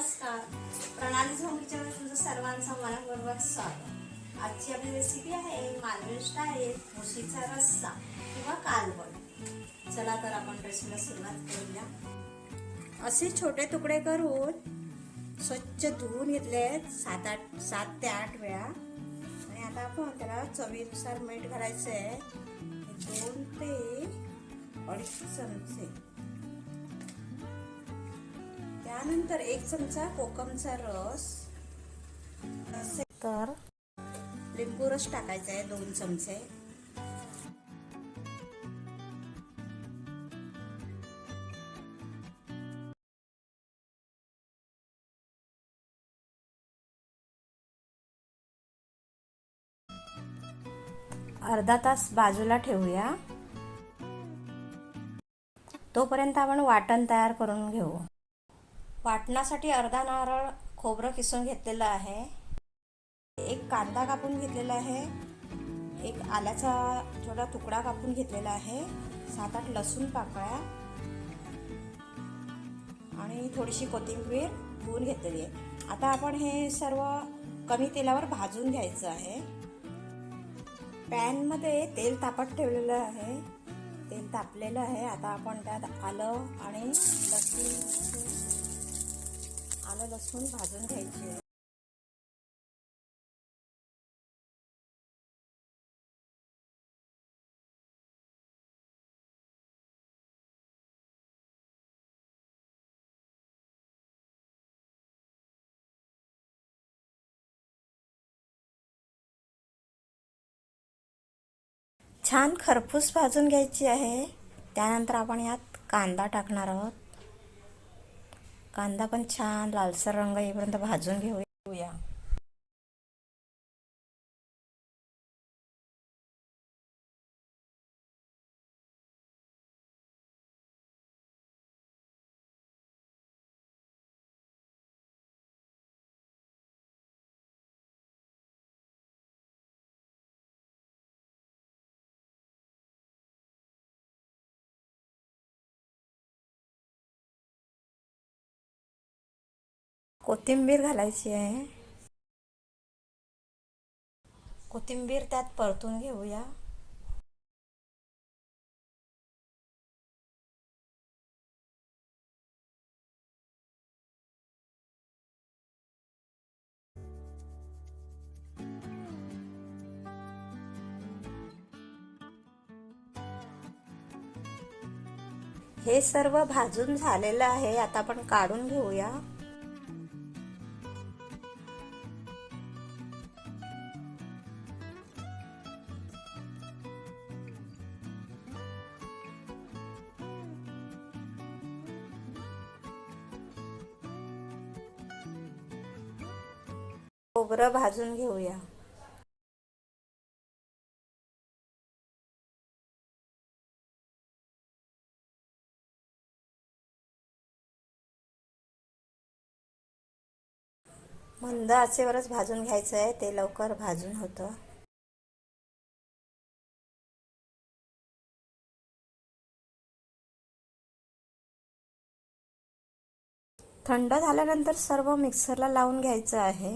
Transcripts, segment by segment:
नमस्कार. प्रणाली झोंबीच्या तुमचं सर्वांचं मनपूर्वक स्वागत. आजची आपली रेसिपी आहे मालवणी स्टाईल म्हशीचा रस्सा किंवा कालवण. चला तर आपण रेसिपीला सुरुवात करूया. असे छोटे तुकडे करून स्वच्छ धुवून घेतले 7 ते 8 वेळा. आणि आता आपण त्याला चवीनुसार मीठ घालायचं आहे. 2 ते 2.5 चमचे. त्यानंतर 1 चमचा कोकमचा रस, तर लिंबू रस टाकायचा आहे 2 चमचे. अर्धा तास बाजूला ठेवूया. तोपर्यंत आपण वाटण तयार करून घेऊ. वाटणासाठी अर्धा नारळ खोबरं किसून घेतलेलं आहे. 1 कांदा कापून घेतलेला आहे. 1 आल्याचा छोटा तुकडा कापून घेतलेला आहे. 7-8 लसूण पाकळ्या आणि थोडीशी कोथिंबीर धुवून घेतलेली आहे. आता आपण हे सर्व कमी तेलावर भाजून घ्यायचं आहे. पॅन मध्ये तेल तापत ठेवलेलं आहे. तेल तापलेलं आहे. आता आपण त्यात आलं लसूण भाजून घ्यायची आहे. छान खरपूस भाजून घ्यायची आहे. त्यानंतर आपण यात कांदा टाकणार आहोत. कांदा पण छान लालसर रंग येईपर्यंत भाजून घेऊया. कोथिंबीर घालायची आहे. कोथिंबीर त्यात परतून घेऊया. हे सर्व भाजून झालेलं आहे. आता आपण काढून घेऊया. खोबरं भाजून घेऊया. मंद आचेवरच भाजून घ्यायचं आहे. ते लवकर भाजून होतं. थंड झाल्यानंतर सर्व मिक्सरला लावून घ्यायचं आहे.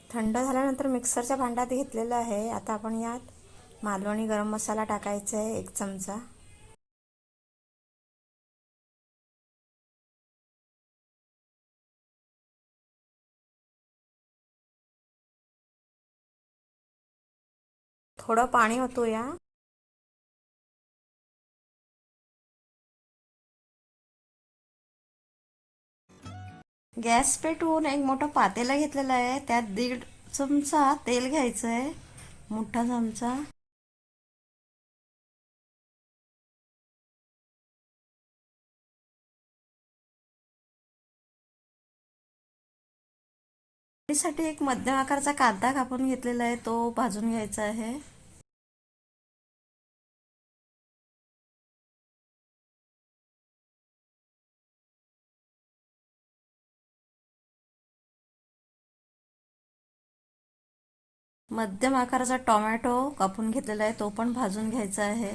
थंड झाल्यानंतर मिक्सरच्या भांड्यात घेतलेलं आहे. आता आपण यात मालवणी गरम मसाला टाकायचा आहे 1 चमचा. थोडं पाणी ओतूया. गॅस पेटवून 1 मोठं पातेलं घेतलेलं आहे. त्यात 1.5 चमचा तेल घ्यायचं आहे. मोठा चमचा. साठी 1 मध्यम आकाराचा कांदा कापून घेतलेला आहे. तो भाजून घ्यायचा आहे. मध्यम आकाराचा टोमॅटो कापून घेतलेला आहे, तो पण भाजून घ्यायचा आहे.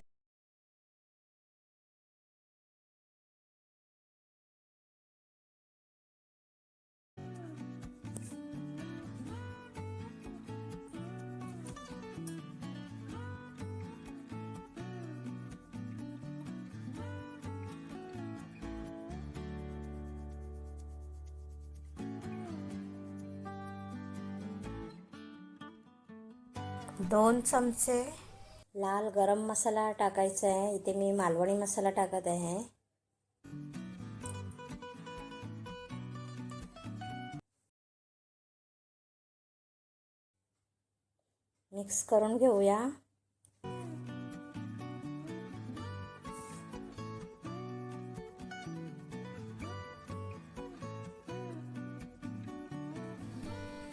दोन चमचे लाल गरम मसाला टाकायचा आहे. इथे मी मालवणी मसाला टाकत आहे. मिक्स करून घेऊया.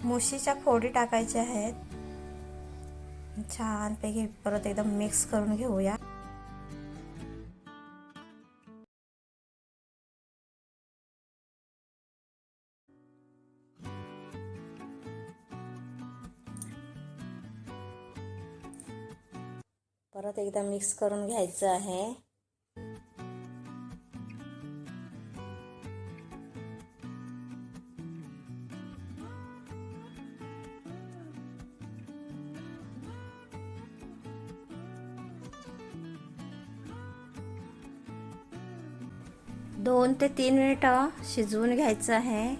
मुशीच्या फोडी टाकायच्या आहेत. छानपैकी परत एकदम मिक्स करून घेऊया. परत एकदा मिक्स करून घ्यायचं आहे. दोन ते 3 मिनिटं शिजवून घ्यायचं आहे.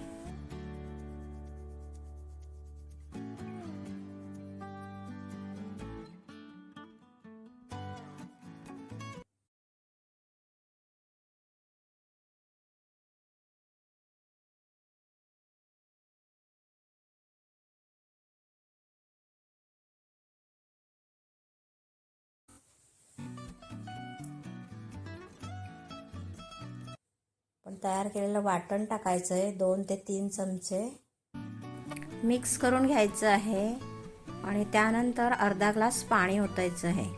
पण तयार केलेलं वाटण टाकायचं आहे. 2 ते 3 चमचे मिक्स करून घ्यायचं आहे आणि त्यानंतर अर्धा ग्लास पाणी ओतायचं आहे.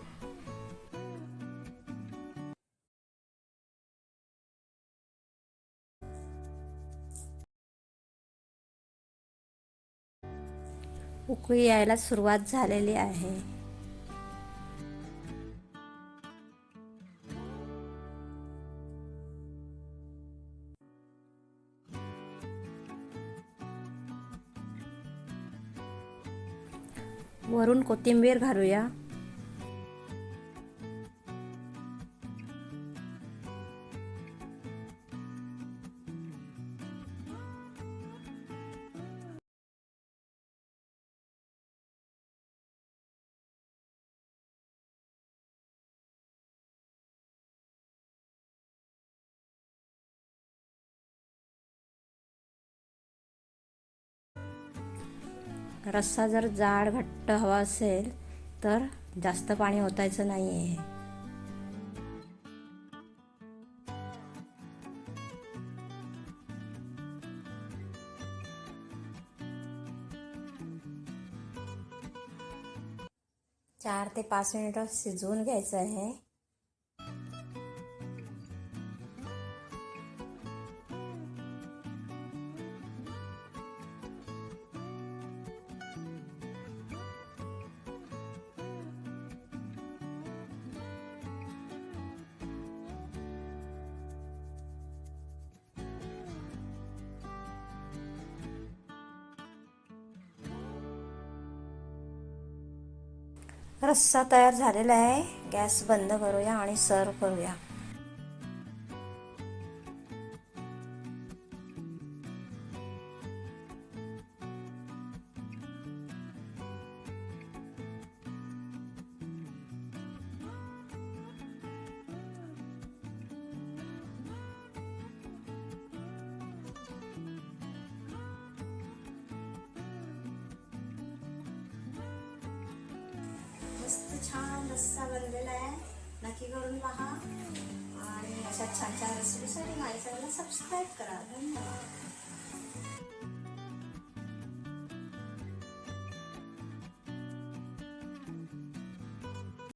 उकळी यायला सुरुवात झालेली आहे. वरून कोथिंबीर घालूया. रस्सा जर जाड घट्ट हवा असेल तर जास्त पाणी ओतायचं नाही आहे. चार ते 5 मिनिटं शिजवून घ्यायचं आहे. रस्सा तयार झालेला आहे. गॅस बंद करूया आणि सर्व करूया. मस्त छान रस्सा बनलेला आहे. नक्की करून पहा आणि अशा छान छान रेसिपीसाठी माझ्या चॅनलला सबस्क्राईब करा. धन्यवाद.